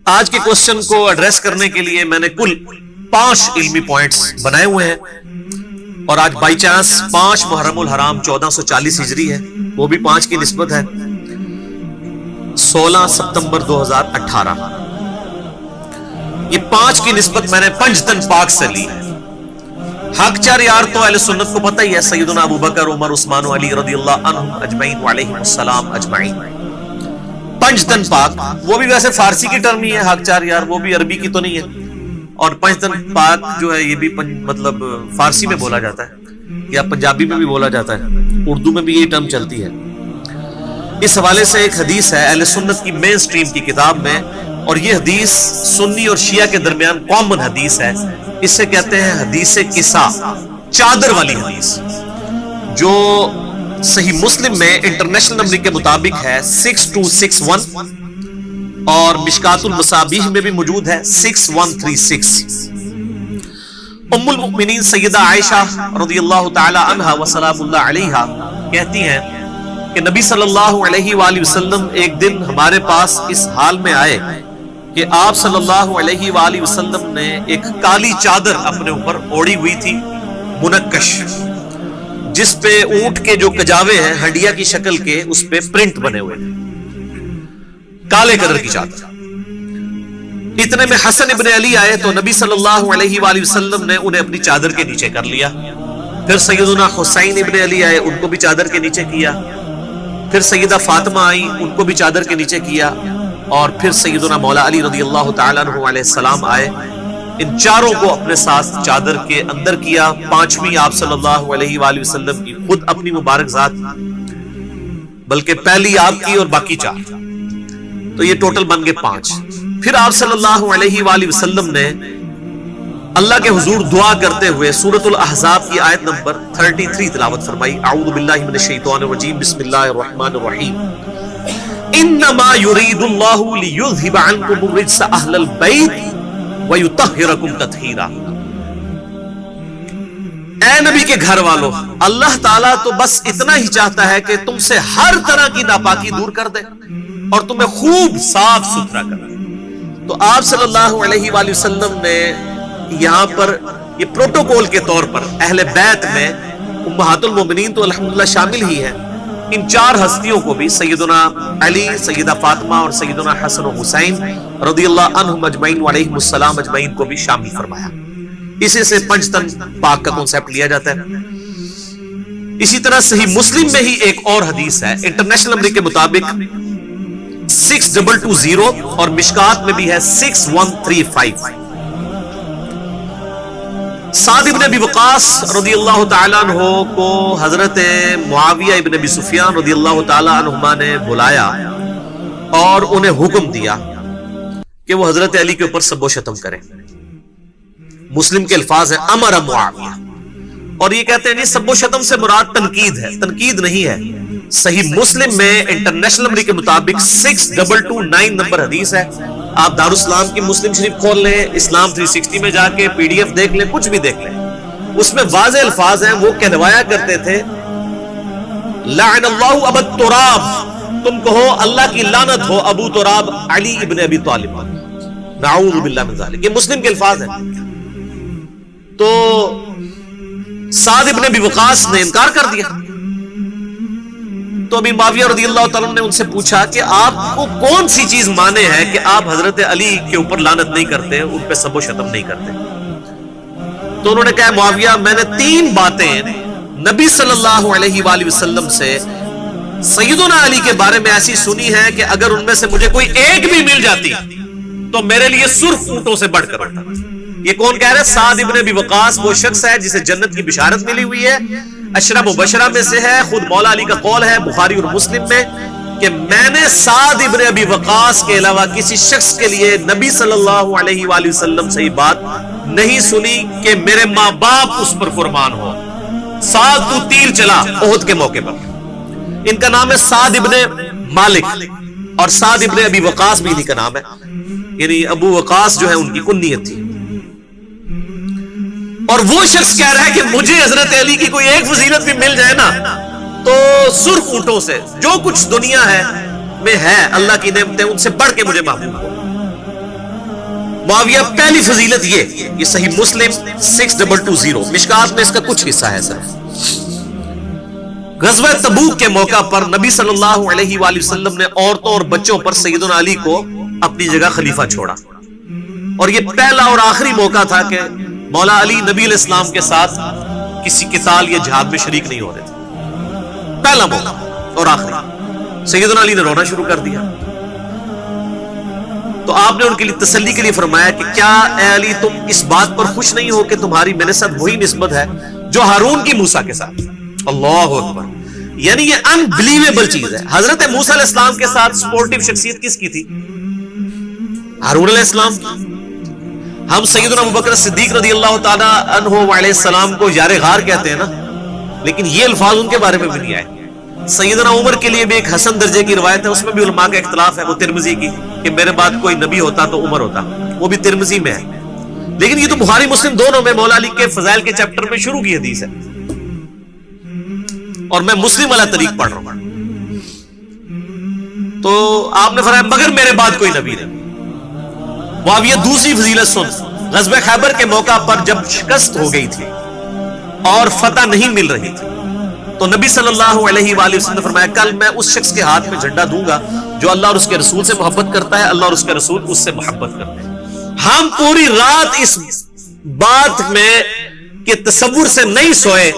آج کے کوشچن کو ایڈریس کرنے کے لیے میں نے کل 5 علمی پوائنٹس بنائے ہوئے ہیں، اور آج بائی چانس 5 محرم الحرام 1440 ہجری ہے، وہ بھی 5 کی نسبت ہے 16 ستمبر 2018۔ یہ 5 کی نسبت میں نے پنجتن پاک سے لی ہے۔ حق 4 یار تو اہل سنت کو پتہ ہی ہے، سیدنا ابو بکر، عمر، عثمان و علی رضی اللہ عنہم اجمعین وعلیہم السلام اجمعین۔ پنجتن پاک وہ بھی ویسے فارسی کی ٹرم ہی ہے، حق 4 یار وہ بھی عربی کی تو نہیں ہے، اور پنجتن پاک جو ہے یہ بھی مطلب فارسی میں بولا جاتا ہے یا پنجابی میں بھی بولا جاتا ہے، اردو میں بھی یہ ٹرم چلتی ہے۔ اس حوالے سے ایک حدیث ہے اہل سنت کی مین سٹریم کی کتاب میں، اور یہ حدیث سنی اور شیعہ کے درمیان کامن حدیث ہے، اس سے کہتے ہیں حدیث کسا، چادر والی حدیث، جو صحیح مسلم میں انٹرنیشنل نمبر کے مطابق ہے 6261، اور مشکات المصابیح میں بھی موجود ہے 6136۔ ام المؤمنین سیدہ عائشہ رضی اللہ تعالی عنہا وسلام اللہ علیہا کہتی ہیں کہ نبی صلی اللہ علیہ وآلہ وسلم ایک دن ہمارے پاس اس حال میں آئے کہ آپ صلی اللہ علیہ وآلہ وسلم نے ایک کالی چادر اپنے اوپر اوڑی ہوئی تھی، منکش، جس پہ اونٹ کے جو کجاوے ہیں ہنڈیا کی شکل کے، اس پہ پرنٹ بنے ہوئے تھے، کالے کلر کی چادر۔ اتنے میں حسن ابن علی آئے تو نبی صلی اللہ علیہ وآلہ وسلم نے انہیں اپنی چادر کے نیچے کر لیا۔ پھر سیدنا حسین ابن علی آئے، ان کو بھی چادر کے نیچے کیا۔ پھر سیدہ فاطمہ آئی، ان کو بھی چادر کے نیچے کیا۔ اور پھر سیدنا مولا علی رضی اللہ تعالیٰ عنہ علیہ السلام آئے، ان چاروں کو اپنے ساتھ چادر کے اندر کیا۔ 5ویں آپ صلی اللہ علیہ وآلہ وسلم کی خود اپنی مبارک ذات، بلکہ پہلی آپ کی اور باقی 4، تو یہ ٹوٹل بن گئے 5۔ پھر آپ صلی اللہ علیہ وآلہ وسلم نے اللہ کے حضور دعا کرتے ہوئے سورۃ الاحزاب کی آیت نمبر 33 تلاوت فرمائی۔ اعوذ باللہ من الشیطان الرجیم، بسم اللہ الرحمن الرحیم، انما یرید اللہ لیذھب عنکم الرجس اہل البیت ویطہرکم تطہیرا۔ اے نبی کے گھر والو، اللہ تعالیٰ تو بس اتنا ہی چاہتا ہے کہ تم سے ہر طرح کی ناپاکی دور کر دے اور تمہیں خوب صاف ستھرا کر دے۔ تو آپ صلی اللہ علیہ وآلہ وسلم نے یہاں پر یہ پروٹوکول کے طور پر اہل بیت میں امہات المومنین تو الحمدللہ شامل ہی ہیں، ان 4 ہستیوں کو بھی، سیدنا علی، سیدہ فاطمہ اور سیدنا حسن و حسین رضی اللہ عنہم اجمعین وعلیہم السلام اجمعین کو بھی شامل فرمایا۔ اسی سے پنجتن پاک کا کنسیپٹ لیا جاتا ہے۔ اسی طرح صحیح مسلم میں ہی ایک اور حدیث ہے، انٹرنیشنل نمبر کے مطابق 6220، اور مشکات میں بھی ہے 6135۔ سعد ابن ابی وقاص رضی اللہ تعالیٰ عنہ کو حضرت معاویہ ابن ابی سفیان رضی اللہ تعالیٰ عنہما نے بلایا اور انہیں حکم دیا کہ وہ حضرت علی کے اوپر سب و شتم کریں۔ مسلم کے الفاظ ہیں امر معاویہ، اور یہ کہتے ہیں نہیں، سب و شتم سے مراد تنقید ہے، تنقید نہیں ہے۔ صحیح مسلم میں انٹرنیشنل نمبر کے مطابق 6229 نمبر حدیث ہے۔ آپ دارالاسلام کی مسلم شریف کھول لیں، اسلام 360 میں جا کے PDF دیکھ لیں، کچھ بھی دیکھ لیں، اس میں واضح الفاظ ہیں۔ وہ کہلوایا کرتے تھے لعن اللہ ابا تراب، تم کہو اللہ کی لعنت ہو ابو تراب علی ابن ابی طالب، نعوذ باللہ من ذالک، یہ مسلم کے الفاظ ہیں۔ تو سعد ابن ابی وقاص نے انکار کر دیا، تو ابھی معاویہ رضی اللہ تعالیٰ نے ان سے پوچھا کہ آپ کو کون سی چیز مانے ہے کہ آپ حضرت علی کے اوپر لعنت نہیں کرتے، ان پہ سب و شتم نہیں کرتے؟ تو انہوں نے کہا معاویہ، میں نے 3 باتیں نبی صلی اللہ علیہ وآلہ وسلم سے سیدنا علی کے بارے میں ایسی سنی ہے کہ اگر ان میں سے مجھے کوئی ایک بھی مل جاتی تو میرے لیے سرخ اونٹوں سے بڑھ کر ہوتا۔ یہ کون کہہ رہے ہیں؟ سعد ابن ابی وقاص، وہ شخص ہے جسے جنت کی بشارت ملی ہوئی ہے، عشرہ مبشرہ میں سے ہے، خود مولا علی کا قول ہے بخاری اور مسلم میں کہ میں نے سعد ابن ابی وقاص کے علاوہ کسی شخص کے لیے نبی صلی اللہ علیہ وآلہ وسلم سے یہ بات نہیں سنی کہ میرے ماں باپ اس پر قربان ہو۔ سعد تو تیر چلا احد کے موقع پر۔ ان کا نام ہے سعد ابن مالک، اور سعد ابن ابی وقاص بھی انہی کا نام ہے، یعنی ابو وقاص جو ہے ان کی کنیت تھی۔ اور وہ شخص کہہ رہا ہے کہ مجھے حضرت علی کی کوئی ایک فضیلت بھی مل جائے نا تو سرخ اونٹوں سے، جو کچھ دنیا ہے میں ہے اللہ کی نعمتیں، ان سے بڑھ کے مجھے محبوب ہو۔ معاویہ پہلی فضیلت یہ صحیح مسلم 6220 مشکات میں اس کا کچھ حصہ ہے سر. غزوہ تبوک کے موقع پر نبی صلی اللہ علیہ وآلہ وسلم نے عورتوں اور بچوں پر سیدنا علی کو اپنی جگہ خلیفہ چھوڑا, اور یہ پہلا اور آخری موقع تھا کہ مولا علی نبی علیہ السلام کے ساتھ کسی قتال یا جہاد میں شریک نہیں ہو رہے تھے. پہلا موقع اور آخری. سیدنا علی نے رونا شروع کر دیا, تو آپ نے ان کے لیے تسلی کے لیے فرمایا کہ کیا اے علی تم اس بات پر خوش نہیں ہو کہ تمہاری میرے ساتھ وہی نسبت ہے جو ہارون کی موسیٰ کے ساتھ. اللہ اکبر. یعنی یہ انبلیویبل چیز ہے. حضرت موسیٰ علیہ السلام کے ساتھ سپورٹیو شخصیت کس کی تھی؟ ہارون علیہ السلام. ہم سیدنا ابوبکر صدیق رضی اللہ تعالی عنہ علیہ السلام کو یار غار کہتے ہیں نا, لیکن یہ الفاظ ان کے بارے میں بھی نہیں آئے. سیدنا عمر کے لیے بھی ایک حسن درجے کی روایت ہے, اس میں بھی علماء کا اختلاف ہے, وہ ترمذی کی, کہ میرے بعد کوئی نبی ہوتا تو عمر ہوتا, وہ بھی ترمذی میں ہے. لیکن یہ تو بخاری مسلم دونوں میں مولا علی کے فضائل کے چیپٹر میں شروع کی حدیث ہے, اور میں مسلم والا طریق پڑھ رہا ہوں. تو آپ نے فرمایا مگر میرے بعد کوئی نبی نہیں. معاویہ دوسری فضیلت سن. غزوہ خیبر کے موقع پر جب شکست ہو گئی تھی اور فتح نہیں مل رہی تھی, تو نبی صلی اللہ علیہ وآلہ وسلم نے فرمایا کل میں اس شخص کے ہاتھ میں جھنڈا دوں گا جو اللہ اور اس کے رسول سے محبت کرتا ہے, اللہ اور اس کے رسول اس سے محبت کرتے ہیں. ہم پوری رات اس بات میں کہ تصور سے نہیں سوئے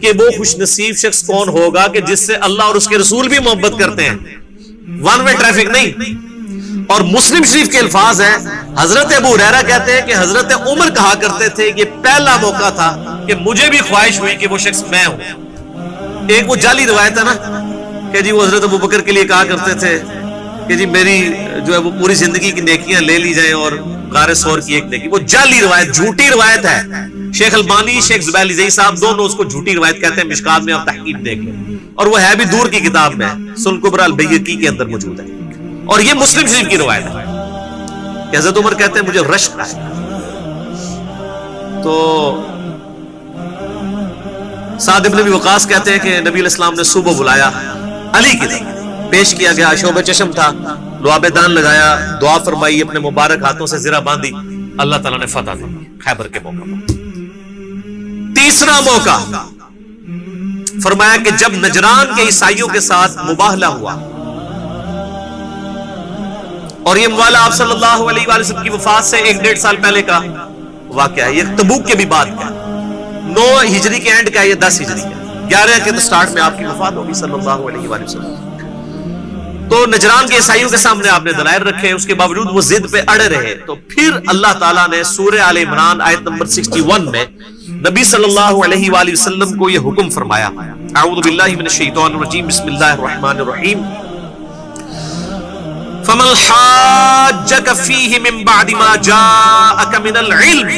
کہ وہ خوش نصیب شخص کون ہوگا کہ جس سے اللہ اور اس کے رسول بھی محبت کرتے ہیں. ون وے ٹریفک نہیں. اور مسلم شریف کے الفاظ ہیں, حضرت ابو ہریرہ کہتے ہیں کہ حضرت عمر کہا کرتے تھے یہ پہلا موقع تھا کہ مجھے بھی خواہش ہوئی کہ وہ شخص میں ہوں. ایک وہ جعلی روایت ہے نا کہ جی وہ حضرت ابو بکر کے لیے کہا کرتے تھے کہ جی میری جو ہے وہ پوری زندگی کی نیکیاں لے لی جائیں اور غار ثور کی ایک نیکی. وہ جعلی روایت, جھوٹی روایت ہے. شیخ البانی, شیخ زبیلی زئی صاحب دونوں اس کو جھوٹی روایت کہتے ہیں. مشکات میں آپ تحقیق دیکھ لیں, اور وہ ہے بھی دور کی کتاب میں, سنن کبری البیہقی کے اندر موجود ہے. اور یہ مسلم شریف کی روایت ہے کہ حضرت عمر کہتے ہیں مجھے رشک آیا. تو سعد بن ابی وقاص کہتے ہیں کہ نبی علیہ السلام نے صبح بلایا علی کی طرف, پیش کیا گیا, شعب چشم تھا, لعاب دان لگایا, دعا فرمائی, اپنے مبارک ہاتھوں سے زرہ باندھی, اللہ تعالیٰ نے فتح دی خیبر کے موقع پر. تیسرا موقع فرمایا کہ جب نجران کے عیسائیوں کے ساتھ مباہلہ ہوا, اور یہ مباہلہ آپ صلی اللہ علیہ وآلہ وسلم کی وفات سے 1-1.5 سال پہلے کا واقعہ ہے. یہ تبوک کے بھی بعد کا, 9 ہجری کے اینڈ کا, یہ 10 ہجری کا, 11 کے سٹارٹ میں آپ کی وفات ہوگی صلی اللہ علیہ وآلہ وسلم. تو نجران کے عیسائیوں کے سامنے آپ نے دلائل رکھے, اس کے باوجود وہ ضد پہ اڑے رہے. تو پھر اللہ تعالیٰ نے سورہ آل عمران آیت نمبر 61 میں نبی صلی اللہ علیہ وآلہ وسلم کو یہ حکم فرمایا, اعوذ باللہ من الشیطان الرجیم, بسم اللہ الرحمن الرحیم, فَمَنْ حَاجَّكَ فِيهِ مِنْ بَعْدِ مَا جَاءَكَ مِنَ الْعِلْمِ.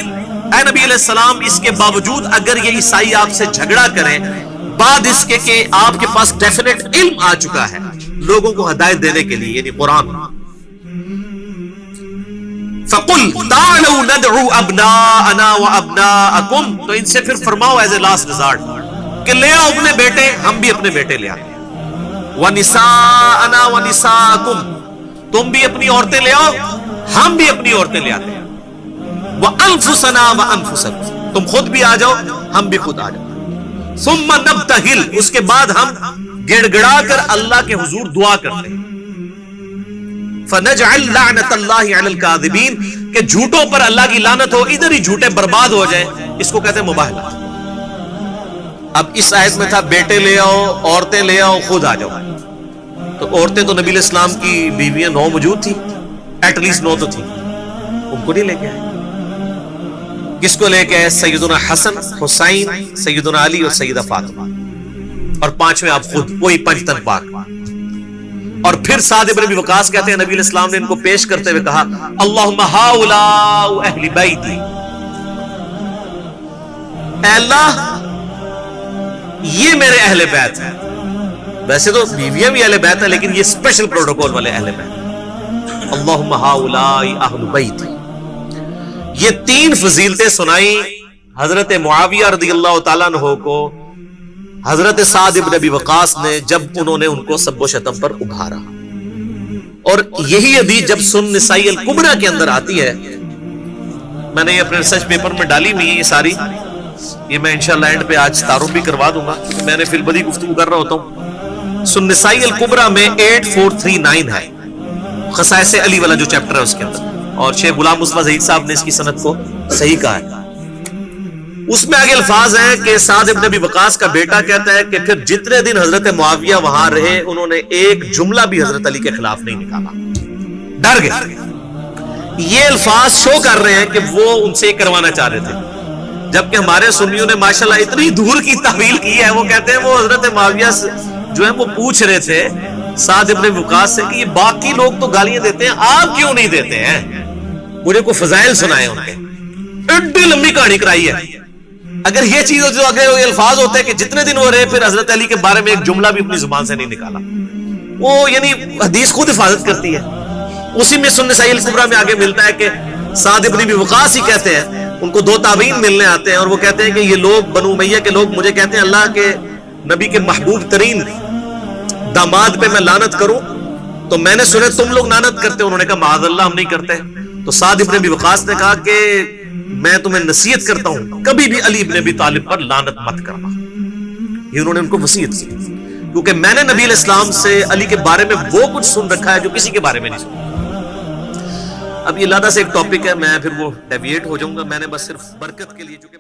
اے نبی علیہ السلام, اس کے باوجود اگر یہ عیسائی آپ سے جھگڑا کریں بعد اس کے کہ آپ کے پاس ڈیفینیٹ علم آ چکا ہے لوگوں کو ہدایت دینے کے لیے, یعنی قرآن, فَقُلْ تَعْلَوْا نَدْعُوا أَبْنَاءَنَا وَأَبْنَاءَكُمْ. تو ان سے پھر فرماؤ ایز اے لاسٹ ریزارٹ کہ لے آؤ اپنے بیٹے, ہم بھی اپنے بیٹے لے آئیں, وَنِسَاءَنَا وَنِسَاءَكُمْ, تم بھی اپنی عورتیں لے آؤ, ہم بھی اپنی عورتیں لے آتے ہیں, وَأَنفُسَنَا وَأَنفُسَكُمْ, تم خود بھی آ جاؤ, ہم بھی خود آ جاؤ, ثُمَّ نَبْتَهِلْ, اس کے بعد ہم گڑ گڑا کر اللہ کے حضور دعا کرتے ہیں, فَنَجْعَلْ لَعْنَةَ اللَّهِ عَلَى الْكَاذِبِينَ, کہ جھوٹوں پر اللہ کی لعنت ہو, ادھر ہی جھوٹے برباد ہو جائیں. اس کو کہتے ہیں مباہلہ. اب اس آیت میں تھا بیٹے لے آؤ, عورتیں لے آؤ, خود آ جاؤ. تو عورتیں تو نبی علیہ السلام کی بیویاں 9 موجود تھی, ایٹ لیسٹ 9 تو تھی, ان کو نہیں لے کے آئے. کس کو لے کے آئے؟ سیدنا حسن, حسین, سیدنا علی اور سیدہ فاطمہ, اور 5ویں آپ خود, وہی پنجتن پاک. اور پھر سعد بن ابی وقاص کہتے ہیں نبی علیہ السلام نے ان کو پیش کرتے ہوئے کہا اللہم ہؤلاء اہل بیتی, اے اللہ یہ میرے اہل بیت ہیں. ویسے تو بیویاں بھی اہل بیت ہیں, لیکن یہ اسپیشل پروٹوکول والے اہل بیت. اللہم ہؤلاء اہل بیتی. یہ 3 فضیلتیں سنائی حضرت معاویہ رضی اللہ تعالیٰ عنہ کو حضرت سعد بن ابی وقاص نے جب انہوں نے ان کو سب و شتم پر ابھارا. اور یہی حدیث جب سنن نسائی الکبریٰ کے اندر آتی ہے میں نے یہ اپنے ریسرچ پیپر میں ڈالی ہوئی ہے یہ ساری. یہ میں انشاءاللہ اینڈ پہ آج تعارف بھی کروا دوں گا کیونکہ میں نے فی البدی گفتگو کر رہا ہوتا ہوں. سو نسائی الکبریٰ میں 8439 ہے خصائص علی والا جو چیپٹر ہے اس کے اندر, اور شیخ غلام مصطفیٰ زہید صاحب نے اس کی سند کو صحیح کہا ہے. اس میں آگے الفاظ ہیں کہ سعد ابن ابی وقاص کا بیٹا کہتا ہے کہ پھر جتنے دن حضرت معاویہ وہاں رہے انہوں نے ایک جملہ بھی حضرت علی کے خلاف نہیں نکالا, ڈر گئے. یہ الفاظ شو کر رہے ہیں کہ وہ ان سے کروانا چاہ رہے تھے, جبکہ ہمارے سنیوں نے ماشاءاللہ اتنی دور کی تعویل کی ہے. وہ کہتے ہیں وہ حضرت معاویہ جو ہے وہ پوچھ رہے تھے سعد ابن وقاص سے کہ یہ باقی لوگ تو گالیاں دیتے ہیں, آپ کیوں نہیں دیتے ہیں, مجھے کو فضائل سنائے ان کے. ایڈی لمبی کہانی کرائی ہے. اگر یہ چیز جو اگر یہ الفاظ ہوتے ہیں کہ جتنے دن ہو رہے پھر حضرت علی کے بارے میں ایک جملہ بھی اپنی زبان سے نہیں نکالا, وہ یعنی حدیث خود حفاظت کرتی ہے. اسی میں سنن نسائی الکبریٰ میں آگے ملتا ہے کہ سعد ابن ابی وقاص ہی کہتے ہیں, ان کو دو تابعین ملنے آتے ہیں اور وہ کہتے ہیں کہ یہ لوگ بنو امیہ کے لوگ مجھے کہتے ہیں اللہ کے نبی کے محبوب ترین داماد پہ میں لعنت کروں, تو میں نے سنا تم لوگ لعنت کرتے. انہوں نے کہا معاذ اللہ ہم نہیں کرتے. تو سعد ابن ابی وقاص نے کہا کہ میں تمہیں نصیحت کرتا ہوں کبھی بھی علی ابن ابی طالب پر لعنت مت کرنا. یہ انہوں نے ان کو وصیت کی, کیونکہ میں نے نبی علیہ السلام سے علی کے بارے میں وہ کچھ سن رکھا ہے جو کسی کے بارے میں نہیں سنا. اب یہ علیحدہ سے ایک ٹاپک ہے, میں پھر وہ ڈیویٹ ہو جاؤں گا. میں نے بس صرف برکت کے لیے چونکہ